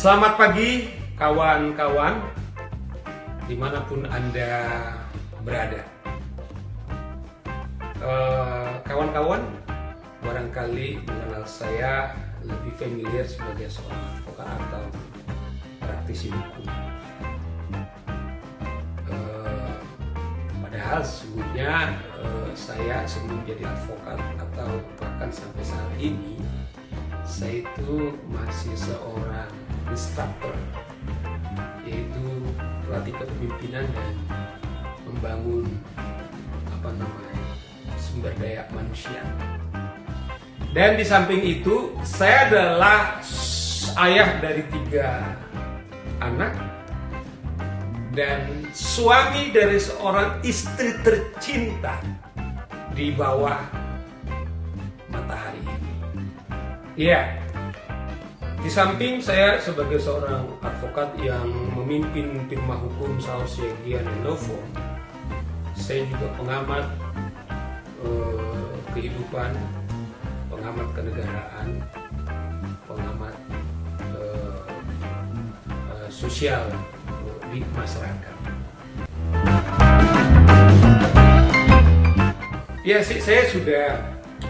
Selamat pagi kawan-kawan, dimanapun Anda berada. Kawan-kawan barangkali mengenal saya lebih familiar sebagai seorang advokat atau praktisi hukum. Padahal sesungguhnya saya sebelum jadi advokat atau bahkan sampai saat ini saya itu masih seorang instruktur, yaitu pelatih kepemimpinan dan membangun sumber daya manusia. Dan di samping itu saya adalah ayah dari 3 anak dan suami dari seorang istri tercinta di bawah matahari ini. Ya, di samping saya sebagai seorang advokat yang memimpin firma hukum Saus Yegyan Law Firm, saya juga pengamat kehidupan, pengamat kenegaraan, pengamat sosial di masyarakat. Ya, saya sudah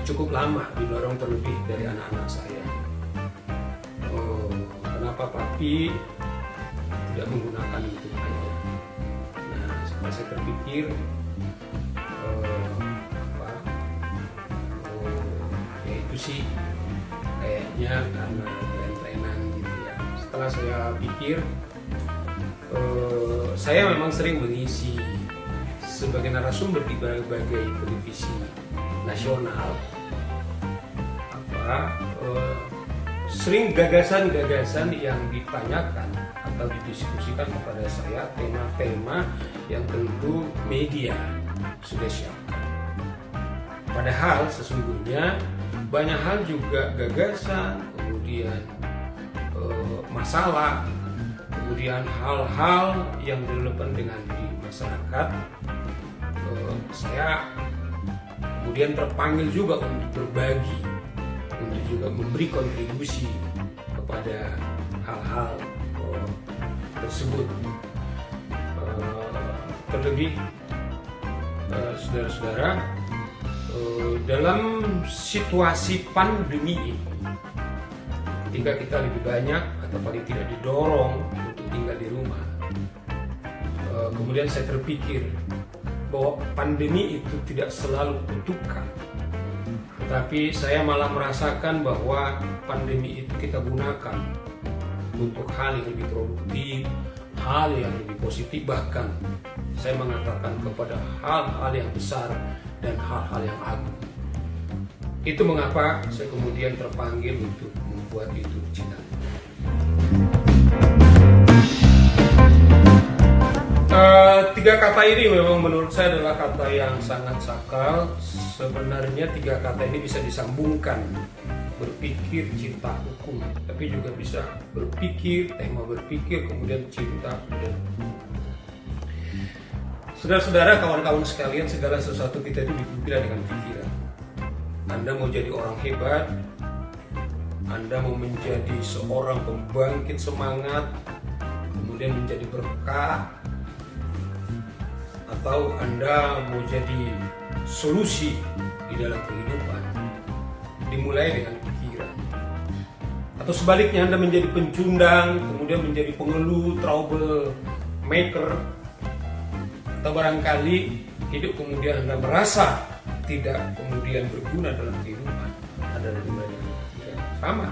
cukup lama didorong terlebih dari anak-anak saya. Kenapa papi tidak menggunakan itu aja? Nah, setelah saya terpikir, ya itu sih kayaknya karena tren-trenan gitu ya. Setelah saya pikir, saya memang sering mengisi sebagai narasumber di berbagai televisi nasional, sering gagasan-gagasan yang ditanyakan atau didiskusikan kepada saya, tema-tema yang tentu media sudah siapkan. Padahal sesungguhnya banyak hal juga gagasan, kemudian masalah, kemudian hal-hal yang relevan dengan di masyarakat. Saya kemudian terpanggil juga untuk berbagi, untuk juga memberi kontribusi kepada hal-hal tersebut. Terlebih saudara-saudara, dalam situasi pandemi ini, ketika kita lebih banyak atau paling tidak didorong untuk tinggal di rumah, kemudian saya terpikir bahwa pandemi itu tidak selalu kutukan, tetapi saya malah merasakan bahwa pandemi itu kita gunakan untuk hal yang lebih produktif, hal yang lebih positif, bahkan saya mengatakan kepada hal-hal yang besar dan hal-hal yang agung. Itu mengapa saya kemudian terpanggil untuk membuat YouTube channel. Tiga kata ini memang menurut saya adalah kata yang sangat sakral. Sebenarnya 3 kata ini bisa disambungkan: berpikir, cinta, hukum. Tapi juga bisa berpikir, tema berpikir, kemudian cinta, dan saudara-saudara, kawan-kawan sekalian, segala sesuatu kita itu dipimpin dengan pikiran. Anda mau jadi orang hebat, Anda mau menjadi seorang pembangkit semangat, kemudian menjadi berkah, atau Anda mau jadi solusi di dalam kehidupan, dimulai dengan pikiran. Atau sebaliknya, Anda menjadi pencundang, kemudian menjadi pengeluh, trouble maker, atau barangkali hidup kemudian Anda merasa tidak kemudian berguna dalam kehidupan, Anda dimulai dengan pikiran. Sama.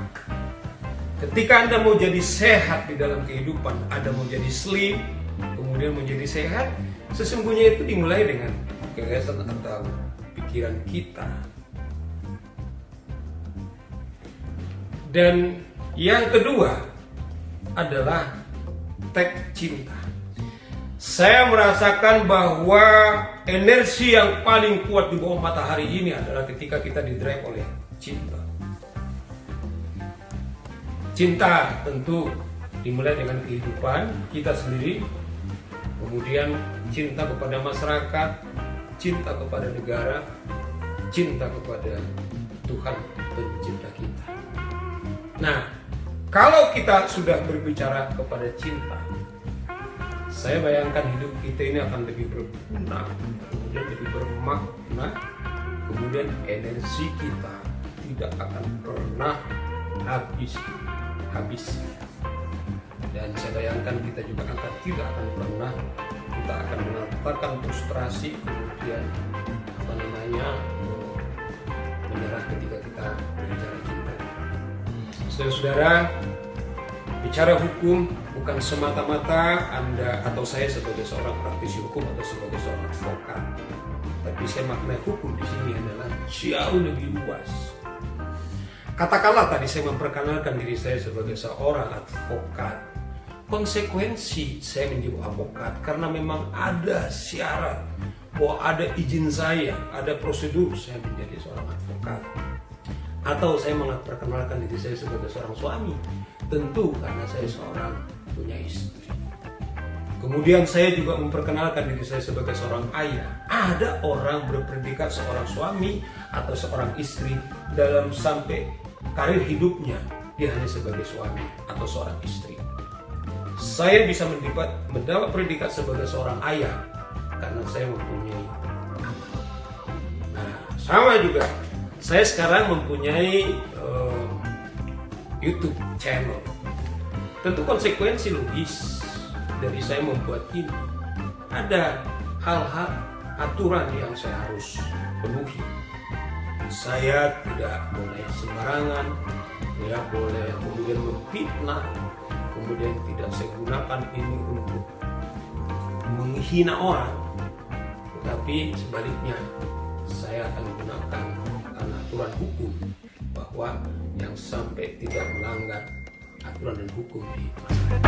Ketika Anda mau jadi sehat di dalam kehidupan, Anda mau jadi slim, kemudian menjadi sehat, sesungguhnya itu dimulai dengan gagasan atau pikiran kita. Dan yang kedua adalah teks cinta. Saya merasakan bahwa energi yang paling kuat di bawah matahari ini adalah ketika kita didrive oleh cinta. Cinta tentu dimulai dengan kehidupan kita sendiri, kemudian cinta kepada masyarakat, cinta kepada negara, cinta kepada Tuhan pencipta kita. Nah, Kalau kita sudah berbicara kepada cinta, saya bayangkan hidup kita ini akan lebih berguna, kemudian lebih bermakna, kemudian energi kita tidak akan pernah habis. Dan saya bayangkan kita juga tidak akan pernah, kita akan merasakan frustrasi, kemudian menyerah ketika kita berbicara cinta. Saudara-saudara, bicara hukum bukan semata-mata Anda atau saya sebagai seorang praktisi hukum atau sebagai seorang advokat, tapi saya maknai hukum di sini adalah jauh lebih luas. Katakanlah tadi saya memperkenalkan diri saya sebagai seorang advokat. Konsekuensi saya menjadi advokat karena memang ada syarat bahwa ada izin saya, ada prosedur saya menjadi seorang advokat. Atau saya memperkenalkan diri saya sebagai seorang suami, tentu karena saya seorang punya istri. Kemudian saya juga memperkenalkan diri saya sebagai seorang ayah. Ada orang berpredikat seorang suami atau seorang istri dalam sampai karir hidupnya dia hanya sebagai suami atau seorang istri. Saya bisa mendapat predikat sebagai seorang ayah karena saya mempunyai anak. Nah, sama juga saya sekarang mempunyai YouTube channel. Tentu konsekuensi logis dari saya membuat ini, ada hal-hal aturan yang saya harus penuhi. Saya tidak boleh sembarangan, ya boleh kemudian memfitnah, kemudian tidak saya gunakan ini untuk menghina orang, tetapi sebaliknya saya akan gunakan karena aturan hukum, bahwa yang sampai tidak melanggar aturan dan hukum di masyarakat.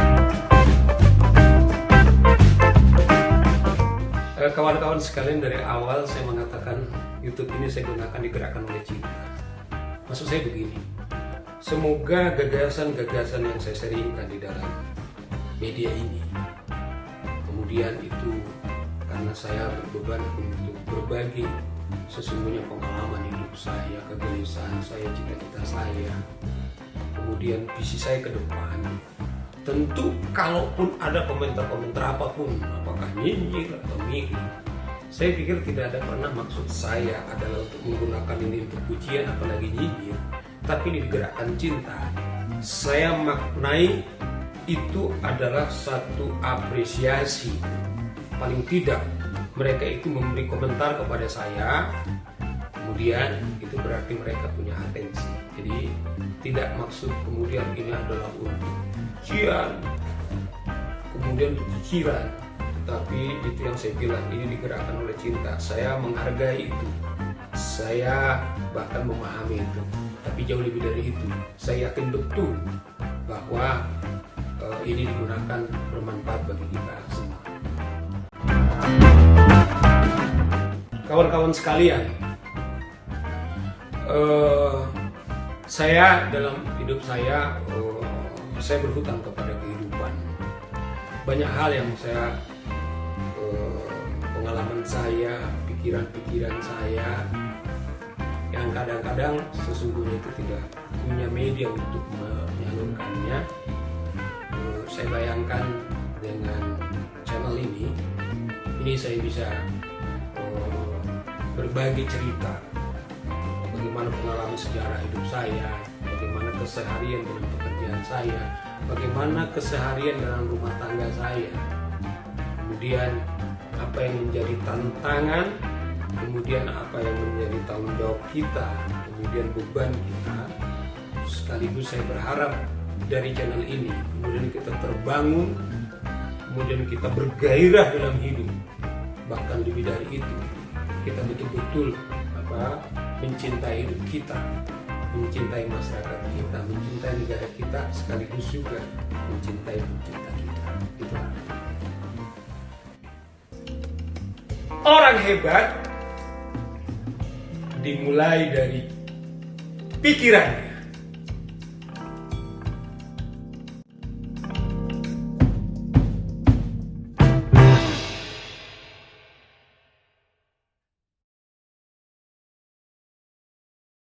Kawan-kawan sekalian, dari awal saya mengatakan YouTube ini saya gunakan digerakkan oleh cinta. Maksud saya begini, semoga gagasan-gagasan yang saya sharingkan di dalam media ini, kemudian itu karena saya berbeban untuk berbagi sesungguhnya pengalaman hidup saya, kegelisahan saya, cita-cita saya, kemudian visi saya ke depan. Tentu kalaupun ada komentar-komentar apapun, apakah nyinyir atau miring, saya pikir tidak ada pernah maksud saya adalah untuk menggunakan ini untuk pujian apalagi nyinyir, tapi ini digerakkan cinta. Saya maknai itu adalah satu apresiasi. Paling tidak mereka itu memberi komentar kepada saya, kemudian itu berarti mereka punya atensi. Jadi tidak maksud kemudian ini adalah untuk pujian, kemudian untuk pikiran, tapi itu yang saya bilang, ini digerakkan oleh cinta. Saya menghargai itu, saya bahkan memahami itu, tapi jauh lebih dari itu, saya yakin betul bahwa ini digunakan bermanfaat bagi kita semua. Kawan-kawan sekalian, saya dalam hidup saya berhutang kepada kehidupan. Banyak hal yang saya, pengalaman saya, pikiran-pikiran saya, yang kadang-kadang sesungguhnya itu tidak punya media untuk menyalurkannya. Saya bayangkan dengan channel ini saya bisa berbagi cerita bagaimana pengalaman sejarah hidup saya, bagaimana keseharian dalam pekerjaan saya, bagaimana keseharian dalam rumah tangga saya, kemudian apa yang menjadi tantangan, kemudian apa yang menjadi tanggung jawab kita, kemudian beban kita. Sekaligus saya berharap dari channel ini kemudian kita terbangun, kemudian kita bergairah dalam hidup. Bahkan lebih dari itu, kita betul-betul mencintai hidup kita, mencintai masyarakat kita, mencintai negara kita, sekaligus juga mencintai pencipta kita. Itu orang hebat dimulai dari pikirannya.